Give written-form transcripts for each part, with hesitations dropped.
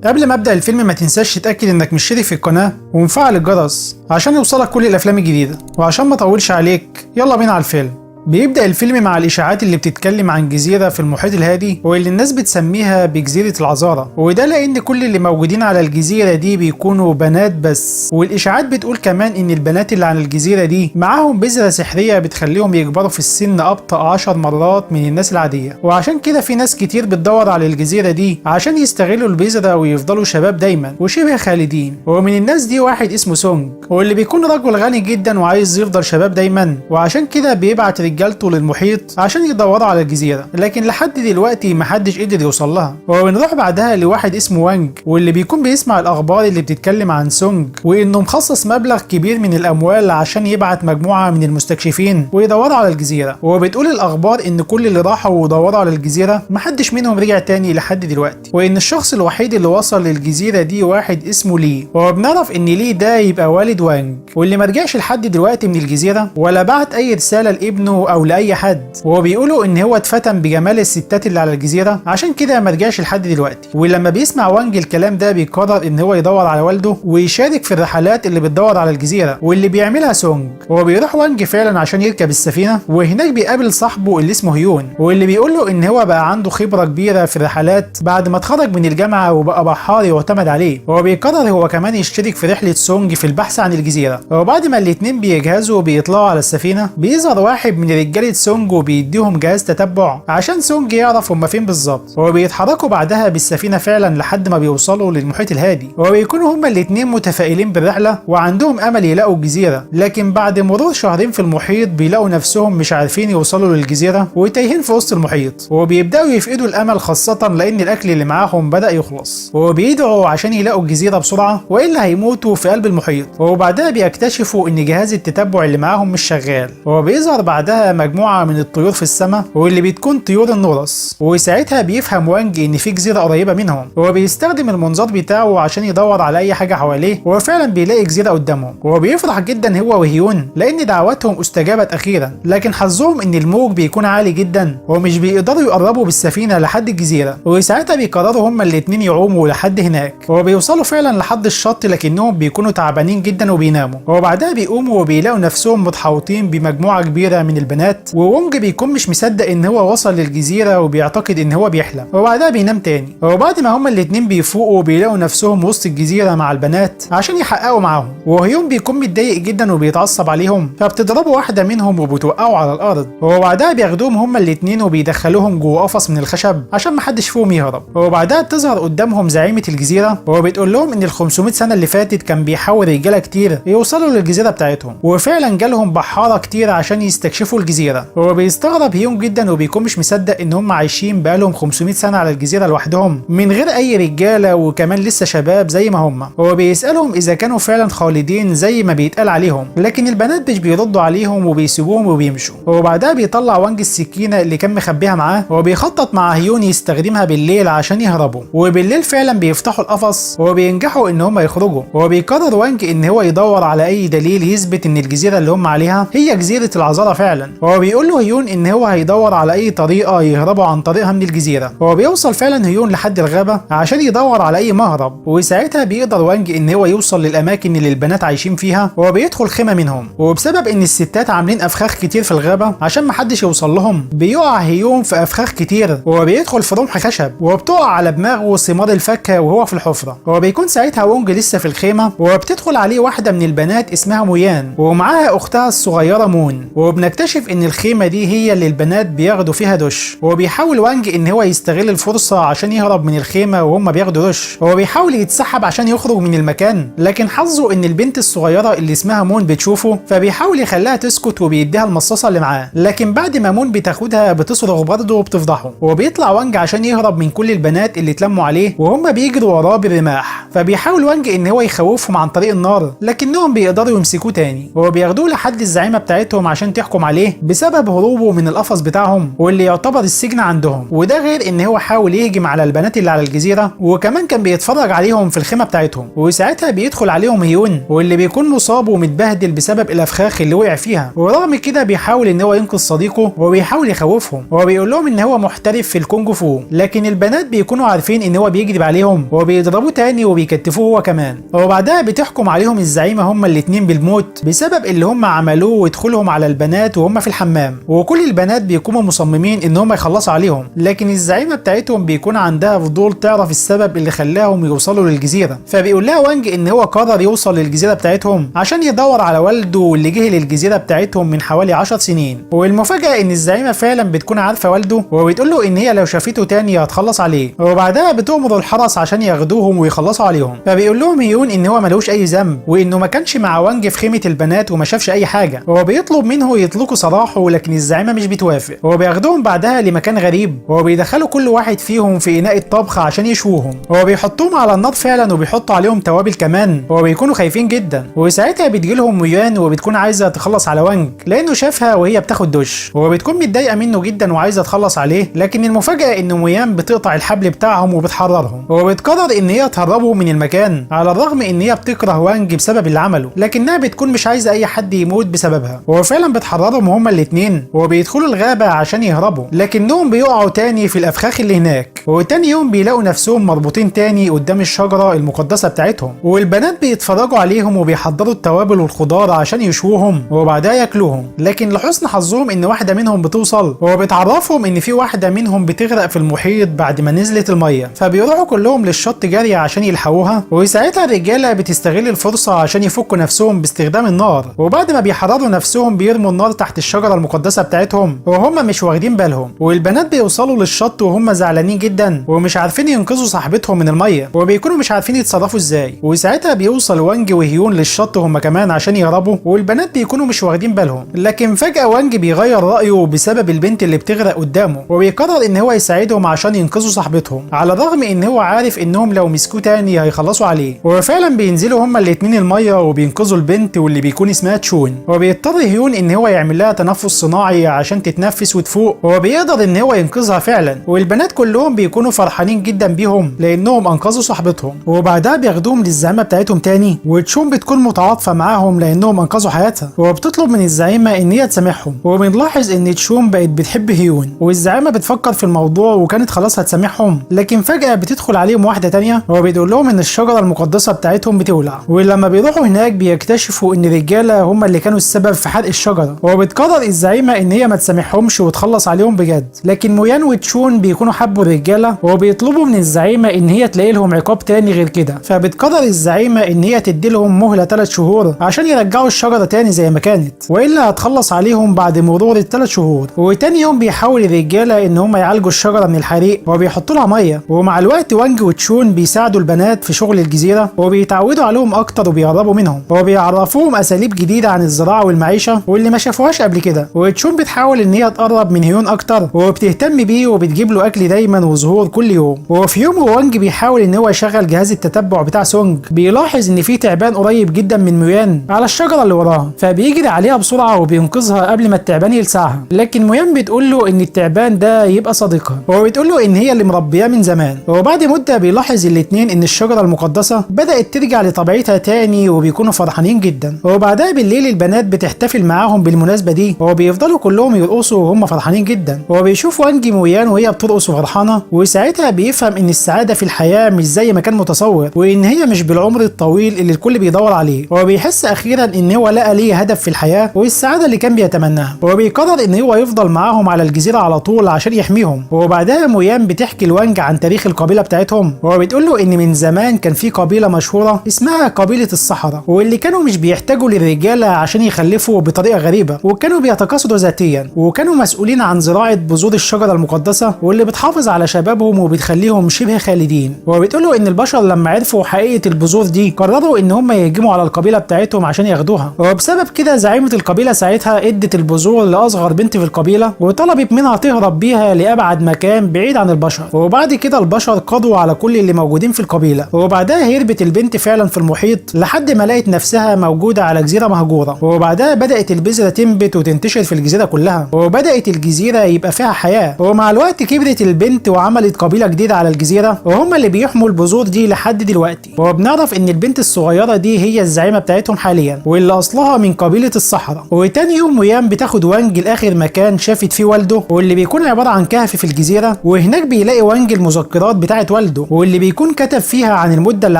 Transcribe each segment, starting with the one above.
قبل ما ابدا الفيلم ما تنساش تتاكد انك مشترك في القناه ومفعل الجرس عشان يوصلك كل الافلام الجديده. وعشان ما اطولش عليك يلا بينا على الفيلم. بيبدأ الفيلم مع الإشاعات اللي بتتكلم عن جزيرة في المحيط الهادي واللي الناس بتسميها بجزيرة العذارى، وده لأن كل اللي موجودين على الجزيرة دي بيكونوا بنات بس. والإشاعات بتقول كمان إن البنات اللي على الجزيرة دي معاهم بذرة سحرية بتخليهم يكبروا في السن أبطأ 10 مرات من الناس العادية، وعشان كده في ناس كتير بتدور على الجزيرة دي عشان يستغلوا البذرة ويفضلوا شباب دايما وشبه خالدين. ومن الناس دي واحد اسمه سونج، واللي بيكون رجل غني جدا وعايز يفضل شباب دايما، وعشان كده بيبعت رجالته للمحيط عشان يدوروا على الجزيرة، لكن لحد دلوقتي محدش قدر يوصل لها. وبنروح بعدها لواحد اسمه وانج، واللي بيكون بيسمع الأخبار اللي بتتكلم عن سونج وإنه مخصص مبلغ كبير من الأموال عشان يبعت مجموعة من المستكشفين ويدوروا على الجزيرة. وبتقول الأخبار إن كل اللي راحوا ودوروا على الجزيرة محدش منهم رجع تاني لحد دلوقتي، وإن الشخص الوحيد اللي وصل للجزيرة دي واحد اسمه لي. وبنعرف إن لي ده يبقى والد وانج، واللي مرجعش لحد دلوقتي من الجزيرة ولا بعت أي رسالة لابنه أو لأي حد. وبيقولوا إن هو اتفتن بجمال الستات اللي على الجزيرة عشان كده مرجعش لحد دلوقتي. ولما بيسمع وانج الكلام ده بيقرر إن هو يدور على والده ويشارك في الرحلات اللي بتدور على الجزيرة واللي بيعملها سونج. وبيروح وانج فعلا عشان يركب السفينة، وهناك بيقابل صاحبه اللي اسمه هيون، واللي بيقول له إن هو بقى عنده خبرة كبيرة في الرحلات بعد ما اتخرج من الجامعة وبقى بحار يعتمد عليه. وبيقرر هو كمان يشترك في رحلة سونج في البحث عن الجزيرة. وبعد ما الاتنين بيجهزوا وبيطلعوا على السفينة بيظهر واحد من رجالة سونج وبيديهم جهاز تتبع عشان سونج يعرف هما فين بالظبط. وبيتحركوا بعدها بالسفينة فعلا لحد ما بيوصلوا للمحيط الهادي، وبيكونوا هما الاتنين متفائلين بالرحلة وعندهم امل يلاقوا الجزيرة. لكن بعد مرور شهرين في المحيط بيلاقوا نفسهم مش عارفين يوصلوا للجزيرة وتايهين في وسط المحيط، وبيبداوا يفقدوا الامل خاصة لان الاكل اللي معاهم بدأ يخلص. وبيدعوا عشان يلاقوا الجزيرة بسرعة والا هيموتوا في قلب المحيط. وبعدها بيكتشفوا ان جهاز التتبع اللي معاهم مش شغال. وبيظهر بعدها مجموعة من الطيور في السماء واللي بتكون طيور النورس. وساعتها بيفهم وانج ان في جزيرة قريبة منهم، وبيستخدم المنظار بتاعه عشان يدور على اي حاجة حواليه، وفعلا بيلاقي جزيرة قدامهم. وبيفرح جدا هو وهيون لان دعواتهم استجابت اخيرا، لكن حظهم ان الموج بيكون عالي جدا ومش بيقدروا يقربوا بالسفينة لحد الجزيرة. وساعتها بيقرروا هما الاتنين يعوموا لحد هناك، وبيوصلوا فعلا لحد الشط لكنهم بيكونوا تعبانين جدا وبيناموا. وبعدها بيقوموا وبيلاقوا نفسهم متحوطين بمجموعة كبيرة من البنات، وونج بيكون مش مصدق ان هو وصل للجزيرة وبيعتقد ان هو بيحلم. وبعدها بينام تاني. وبعد ما هما الاتنين بيفوقوا بيلاقوا نفسهم وسط الجزيرة مع البنات عشان يحققوا معاهم. وهيون بيكون متضايق جدا وبيتعصب عليهم، فبتضربوا واحدة منهم وبتوقعوا على الارض. وبعدها بياخدوهم هما الاتنين وبيدخلوهم جوه قفص من الخشب عشان محدش فيهم يهرب. وبعدها بتظهر قدامهم زعيمة الجزيرة وبتقول لهم ان ال 500 سنة اللي فاتت كان بيحاول رجالة كتير يوصلوا للجزيرة بتاعتهم، وفعلا جالهم بحارة كتير عشان يستكشفوا الجزيرة. وبيستغرب هيون جدا وبيكون مش مصدق ان هم عايشين بقالهم 500 سنة على الجزيرة لوحدهم من غير اي رجالة، وكمان لسه شباب زي ما هم. وبيسألهم اذا كانوا فعلا خالدين زي ما بيتقال عليهم، لكن البنات مش بيردوا عليهم وبيسيبوهم وبيمشوا. وبعدها بيطلع وانج السكينة اللي كان مخبيها معاه، وبيخطط مع هيون يستخدمها بالليل عشان يهربوا. وبالليل فعلا بيفتحوا القفص وبينجحوا ان هم يخرجوا. وبيقرر وانج ان هو يدور على اي دليل يثبت ان الجزيرة اللي هم عليها هي جزيرة العذارى فعلا. وبيقول له هيون ان هو هيدور على اي طريقة يهربوا عن طريقها من الجزيرة. وبيوصل فعلا هيون لحد الغابة عشان يدور على اي مهرب. وساعتها بيقدر وانج ان هو يوصل للاماكن اللي البنات عايشين فيها، وبيدخل خيمة منهم. وبسبب ان الستات عاملين افخاخ كتير في الغابة عشان محدش يوصل لهم بيقع هيون في افخاخ كتير، وبيدخل في رمح خشب وبتقع على دماغه ثمار الفاكهة وهو في الحفرة. وبيكون ساعتها وانج لسه في الخيمة، وبتدخل عليه واحدة من البنات اسمها مويان ومعاها اختها الصغيرة مون. وبنكتشف ان الخيمة دي هي اللي البنات بياخدوا فيها دش. وبيحاول وانج ان هو يستغل الفرصة عشان يهرب من الخيمة وهم بياخدوا دش. هو بيحاول يتسحب عشان يخرج من المكان، لكن حظه ان البنت الصغيرة اللي اسمها مون بتشوفه، فبيحاول يخليها تسكت وبيديها المصاصة اللي معاه. لكن بعد ما مون بتاخدها بتصرخ برضه وبتفضحه. وبيطلع وانج عشان يهرب من كل البنات اللي اتلموا عليه وهم بيجروا وراه بالرماح. فبيحاول وانج ان هو يخوفهم عن طريق النار، لكنهم بيقدروا يمسكوه تاني وبياخدوه لحد الزعيمه بتاعتهم عشان تحكم عليه بسبب هروبه من القفص بتاعهم واللي يعتبر السجن عندهم. وده غير ان هو حاول يهجم على البنات اللي على الجزيره، وكمان كان بيتفرج عليهم في الخيمه بتاعتهم. وساعتها بيدخل عليهم هيون واللي بيكون مصاب ومتبهدل بسبب الافخاخ اللي وقع فيها، ورغم كده بيحاول ان هو ينقذ صديقه وبيحاول يخوفهم وبيقول لهم ان هو محترف في الكونج فو. لكن البنات بيكونوا عارفين ان هو بيكذب عليهم وبيضربوه تاني وبيكتفوه هو كمان. وبعدها بتحكم عليهم الزعيمه هما الاتنين بالموت بسبب اللي هم عملوه ودخولهم على البنات وهم في الحمام. وكل البنات بيكونوا مصممين ان هم يخلصوا عليهم، لكن الزعيمه بتاعتهم بيكون عندها فضول تعرف السبب اللي خلاهم يوصلوا للجزيره. فبيقول لها وانج ان هو قرر يوصل للجزيره بتاعتهم عشان يدور على والده واللي جه للجزيره بتاعتهم من حوالي 10 سنين. والمفاجاه ان الزعيمه فعلا بتكون عارفه والده وبتقول له ان هي لو شافته تاني هتخلص عليه. وبعدها بتأمر الحرس عشان ياخدوهم ويخلصوا عليهم. فبيقول لهم هيون ان هو ملوش اي ذنب وانه ما كانش مع وانج في خيمه البنات وما شافش اي حاجه. هو بيطلب منه يطلقوا سراحه لكن الزعيمه مش بتوافق. هو بياخدوهم بعدها لمكان غريب وبيدخلوا كل واحد فيهم في اناء الطبخ عشان يشووهم. هو بيحطوهم على النار فعلا وبيحطوا عليهم توابل كمان وبيكونوا خايفين جدا. وساعتها بتجيلهم ميان وبتكون عايزه تخلص على وانج لانه شافها وهي بتاخد دش، وبتكون متضايقه منه جدا وعايزه تخلص عليه. لكن المفاجاه ان ميان بتقطع الحبل بتاعهم وبتحررهم، وبتقرر ان هي تهربوا من المكان على الرغم ان هي بتكره وانج بسبب اللي عمله، لكنها بتكون مش عايزه اي حد يموت بسببها. وفعلا بتحررهم هما الاتنين وبيدخلوا الغابه عشان يهربوا، لكنهم بيقعوا تاني في الافخاخ اللي هناك. وتاني يوم بيلاقوا نفسهم مربوطين تاني قدام الشجره المقدسه بتاعتهم، والبنات بيتفرجوا عليهم وبيحضروا التوابل والخضار عشان يشووهم وبعدها ياكلوهم. لكن لحسن حظهم ان واحده منهم بتوصل وبتعرفهم ان في واحده منهم بتغرق في المحيط بعد ما نزلت الميه. فبيروحوا كلهم للشط جري عشان يلحقوها. وساعتها الرجاله بتستغل الفرصه عشان يفكوا نفسهم باستخدام النار، وبعد ما بيحرروا نفسهم بيرموا النار تحت الشجره المقدسه بتاعتهم وهم مش واخدين بالهم. والبنات بيوصلوا للشط وهم زعلانين جدا ومش عارفين ينقذوا صاحبتهم من الميه، وبيكونوا مش عارفين يتصرفوا ازاي. وساعتها بيوصل وانج وهيون للشط هم كمان عشان يهربوا، والبنات بيكونوا مش واخدين بالهم. لكن فجاه وانج بيغير رايه بسبب البنت اللي بتغرق قدامه، وبيقرر ان هو يساعدهم عشان ينقذوا صاحبتهم على الرغم ان هو عارف انهم لو مسكوه تاني هيخلصوا عليه. وفعلا بينزلوا هما الاتنين الميه وبينقذوا البنت واللي بيكون اسمها تشون. وبيضطر هيون ان هو يعمل لها تنفس صناعي عشان تتنفس وتفوق، وبيقدر ان هو ينقذها فعلا. والبنات كلهم بيكونوا فرحانين جدا بيهم لانهم انقذوا صاحبتهم. وبعدها بياخدوهم للزعيمه بتاعتهم تاني، وتشون بتكون متعاطفه معاهم لانهم انقذوا حياتها، وبتطلب من الزعيمه ان هي تسامحهم. وبنلاحظ ان تشون بقت بتحب هيون، والزعيمه بتفكر في الموضوع وكانت خلاص هتسامحهم. لكن فجاه بتدخل عليهم واحده تانيه وبتقول لهم ان الشجره المقدسه بتاعتهم بتولع. ولما بيروحوا هناك بيكتشفوا ان الرجاله هم اللي كانوا السبب في حرق الشجره. وبتقرر الزعيمه ان هي ما تسامحهمش وتخلص عليهم بجد. لكن مويان وتشون بيكونوا حبوا الرجاله وبيطلبوا من الزعيمه ان هي تلاقي لهم عقاب تاني غير كده. فبتقرر الزعيمه ان هي تدي لهم مهله 3 شهور عشان يرجعوا الشجره تاني زي ما كانت، والا هتخلص عليهم بعد مرور ال3 شهور. وتاني يوم بيحاول الرجاله ان هم يعالجوا الشجره من الحريق وبيحطوا لها ميه. ومع الوقت وانج وتشون بيساعدوا البنات في شغل الجزيره وبيتعودوا عليهم اكتر وبيقربوا منهم، وبيعرفوهم اساليب جديده عن الزراعه والمعيشه واللي ما شافوهاش قبل كده. وتشون بتحاول ان هي تقرب من هيون اكتر وبتهتم بيه وبتجيب له اكل دايما وزهور كل يوم. وفي يوم وانج بيحاول ان هو يشغل جهاز التتبع بتاع سونج، بيلاحظ ان في تعبان قريب جدا من مويان على الشجره اللي وراها، فبيجري عليها بسرعه وبينقذها قبل ما التعبان يلسعها. لكن مويان بتقول له ان التعبان ده يبقى صديقها، وبتقول له ان هي اللي مربياه من زمان. وبعد مده بيلاحظ الاتنين ان الشجره المقدسه بدات ترجع لطبيعتها تاني وبيكونوا فرحانين جدا. وبعدها بالليل البنات بتحتفل معاهم بالمناسبه دي وبيفضلوا كلهم يرقصوا وهم فرحانين جدا. وبيشوف وانج مويان وهي بترقص وفرحانه، وساعتها بيفهم ان السعاده في الحياه مش زي ما كان متصور، وان هي مش بالعمر الطويل اللي الكل بيدور عليه. وبيحس اخيرا ان هو لقى ليه هدف في الحياه والسعاده اللي كان بيتمناها. وبيقرر ان هو يفضل معاهم على الجزيره على طول عشان يحميهم. وبعدها مويان بتحكي لوانج عن تاريخ القبيله بتاعتهم، وبتقول له ان من زمان كان في قبيله مشهوره اسمها قبيله الصحراء، واللي كانوا مش بيحتاجوا للرجاله عشان يخلفوا بطريقه غريبه، وكانوا بيتكاثروا ذاتيا، وكانوا مسؤولين عن زراعه بذور الشجره المقدسه واللي بتحافظ على شبابهم وبتخليهم شبه خالدين. وبتقول له ان البشر لما عرفوا حقيقه البذور دي قرروا ان هم يهجموا على القبيله بتاعتهم عشان ياخدوها. وبسبب كده زعيمه القبيله ساعتها ادت البذور لاصغر بنت في القبيله وطلبت منها تهرب بيها لابعد مكان بعيد عن البشر. وبعد كده البشر قضوا على كل اللي موجودين في القبيله القبيله، وبعدها هربت البنت فعلا في المحيط لحد ما لقت نفسها موجوده على جزيره مهجوره، وبعدها بدات البذره تنبت وتنتشر في الجزيره كلها، وبدات الجزيره يبقى فيها حياه. ومع الوقت كبرت البنت وعملت قبيله جديده على الجزيره، وهم اللي بيحموا البذور دي لحد دلوقتي. وبنعرف ان البنت الصغيره دي هي الزعيمه بتاعتهم حاليا، واللي اصلها من قبيله الصحراء. وتاني يوم ويام بتاخد وانج لاخر مكان شافت فيه والده، واللي بيكون عباره عن كهف في الجزيره، وهناك بيلاقي وانج المذكرات بتاعت والده، واللي بيكون كتب فيها عن المده اللي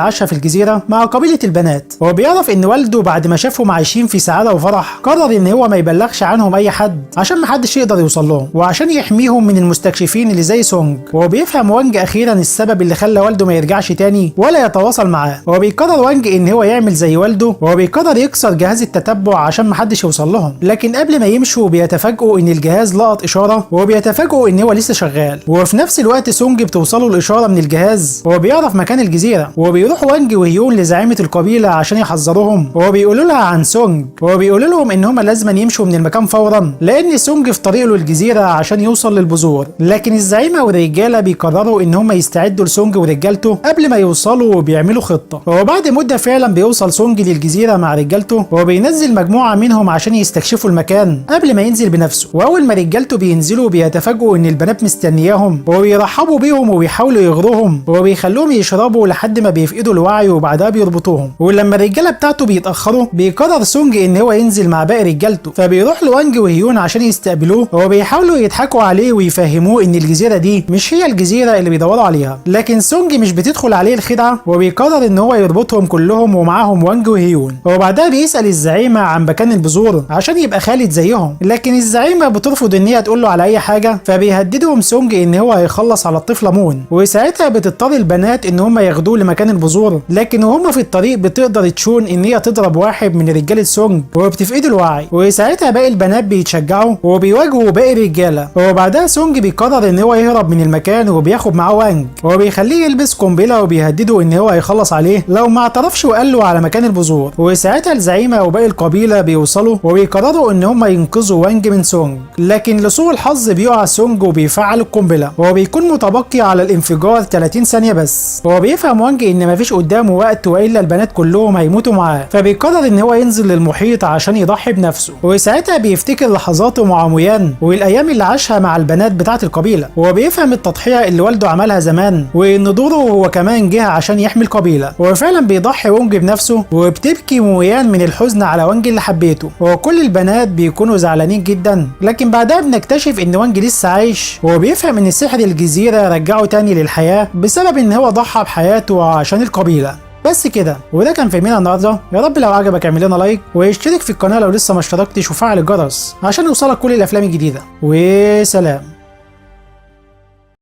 عاشها في الجزيره مع قبيله البنات. وبيعرف ان والده بعد ما شافهم عايشين في سعاده وفرح قرر ان هو ما يبلغش عنهم اي حد عشان ما حدش يقدر يوصل لهم، وعشان يحميهم من المستكشفين اللي زي سونج. وبيفهم وانج اخيرا السبب اللي خلى والده ما يرجعش تاني ولا يتواصل معاه. وبيقرر وانج ان هو يعمل زي والده، وبيقرر يكسر جهاز التتبع عشان ما حدش يوصل لهم. لكن قبل ما يمشوا بيتفاجئوا ان الجهاز لقط اشاره، وبيتفاجئوا ان هو لسه شغال. وفي نفس الوقت سونج بتوصله الاشاره من الجهاز، وبيعرف مكان الجزيره. وبيروح وانج وهيون لزعيمه القبيله عشان يحذروهم، وبيقولوا لها عن سونج، وبيقولوا لهم ان هم لازم يمشوا من المكان فورا لان سونج في طريقه للجزيره عشان يوصل للبذور. لكن الزعيمه والرجاله بيقرروا ان هم يستعدوا لسونج ورجالته قبل ما يوصلوا، وبيعملوا خطه. وبعد مده فعلا بيوصل سونج للجزيره مع رجالته، وبينزل مجموعه منهم عشان يستكشفوا المكان قبل ما ينزل بنفسه. واول ما رجالته بينزلوا بيتفاجئوا ان البنات مستنياهم، وبيرحبوا بيهم وبيحاولوا يغروهم، وبيخلوهم يشربوا لحد ما بيفقدوا الوعي، وبعدها بيربطوهم. ولما الرجاله بتاعته بيتاخروا بيقرر سونج ان هو ينزل مع باقي رجالته، فبيروح لوانج وهيون عشان يستقبلوه، وبيحاولوا يضحكوا عليه ويفهموه ان الجزيره دي مش هي الجزيره اللي بيدوروا عليها. لكن سونج مش بتدخل عليه الخدعه، وبيقرر ان هو يربطهم كلهم ومعاهم وانج وهيون. وبعدها بيسال الزعيمه عن مكان البذور عشان يبقى خالد زيهم، لكن الزعيمه بترفض ان هي تقول له على اي حاجه. فبيهددهم سونج ان هو هيخلص على الطفله مون، وساعتها بتضطر البنات ان هم ياخدوه لمكان البذور. لكن وهم في الطريق بتقدر تشون ان هي تضرب واحد من رجاله سونج وبتفقد الوعي، وساعتها باقي البنات بيتشجعوا وبيواجهوا باقي الرجاله. وبعدها سونج بيقرر ان هو يهرب من المكان، وبياخد معاه وانج وبيخليه يلبس قنبله، وبيهدده ان هو هيخلص عليه لو ما اعترفش وقال له على مكان البذور. وساعتها الزعيمه وباقي القبيله بيوصلوا، وبيقرروا ان هم ينقذوا وانج من سونج. لكن لسوء الحظ بيقع سونج وبيفعل القنبله، وبيكون متبقي على الانفجار 30 ثانيه بس. وبيفهم وانج ان مفيش قدامه وقت والا البنات كلهم هيموتوا معاه، فبيقرر ان هو ينزل للمحيط عشان يضحي بنفسه. وساعتها بيفتكر لحظاته مع مويان والايام اللي عاشها مع البنات بتاعه القبيله، وبيفهم التضحيه اللي والده عملها زمان، وان دوره هو كمان جه عشان يحمي القبيله. وفعلا بيضحي وانج بنفسه، وبتبكي مويان من الحزن على وانج اللي حبيته، وكل البنات بيكونوا زعلانين جدا. لكن بعدها بنكتشف ان وانج لسه عايش، وبيفهم ان سحر الجزيره رجعه تاني للحياه بسبب ان هو ضحى بحياته عشان القبيله. بس كده، وده كان فيلمنا النهارده. يا رب لو عجبك اعمل لنا لايك واشترك في القناه لو لسه ما اشتركتش، وفعل الجرس عشان يوصلك كل الافلام الجديده. وسلام.